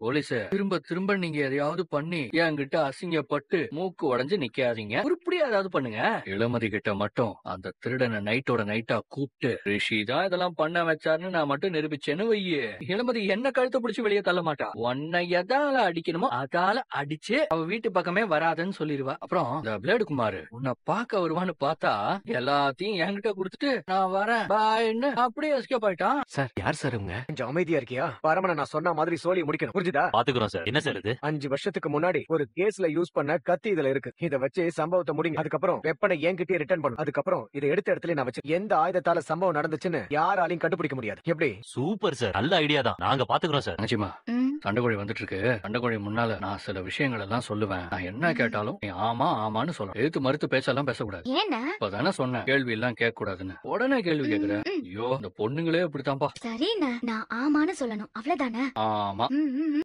Police திரும்ப திரும்ப நீங்க எதையாவது பண்ணி என்கிட்ட அசிங்கப்பட்டு மூக்கு உடைஞ்சு நிக்காதீங்க. உருப்படியா ஏதாவது பண்ணுங்க. இளமதி கிட்ட மட்டும் அந்த திருடனை நைட்டோட நைட்டா கூப்பிட்டு ரிஷி தான் இதெல்லாம் பண்ண வச்சாருன்னு நான் மட்டும் நிரூபிச்சேன்னு வையே, இளமதி என்ன கழுத்தை பிடிச்சு வெளியே தள்ள மாட்டா. உன்னை எதால அடிக்கணுமோ அதால அடிச்சு அவ வீட்டு பக்கமே வராதுன்னு சொல்லிடுவா. அப்புறம் இந்த பிளேடு குமார் உன்னை பார்க்க வருவான்னு பார்த்தா எல்லாத்தையும் என்கிட்ட கொடுத்துட்டு நான் வரேன் பாய்ன்னு அப்படியே எஸ்கேப் ஆயிட்டான். சார் யார் சார் இவங்க? கொஞ்சம் அமைதியா இருக்கியா? பரமனை நான் சொன்ன மாதிரி சோலி முடிக்கணும், புரிஞ்சுதா? பாத்துக்கிறோம் சார். என்ன சார் இது? 5 வருஷத்துக்கு முன்னாடி ஒரு கேஸ்ல யூஸ் பண்ண கத்தி இதுல இருக்கு. இத வச்சு சம்பவத்தை முடிங்க. அதுக்கப்புறம் வெப்பனை என்கிட்டயே ரிட்டர்ன் பண்ணும். அதுக்கப்புறம் இதை எடுத்த இடத்துல நான் வச்சு எந்த ஆயுதத்தால சம்பவம் நடந்துச்சுன்னு யாராலையும் கண்டுபிடிக்க முடியாது. எப்படி? சூப்பர் சார், நல்ல ஐடியா தான். நாங்க பாத்துக்கிறோம் சார். நிச்சயமா சண்டைக்கோழி வந்துட்டு இருக்கு. சண்டைக்கோழி முன்னால நான் சில விஷயங்கள் எல்லாம் சொல்லுவேன். நான் என்ன கேட்டாலும் நீ ஆமா ஆமான்னு சொல்லணும். எழுத்து மறுத்து பேசலாம் பேசக்கூடாது. இப்பதானே சொன்னேன் கேள்வி எல்லாம் கேட்க கூடாதுன்னு. உடனே கேள்வி கேக்குற. ஐயோ இந்த பொண்ணுங்களே இப்படித்தான்ப்பா. சரி நான் ஆமான்னு சொல்லணும், அவ்வளவுதானே? ஆமா.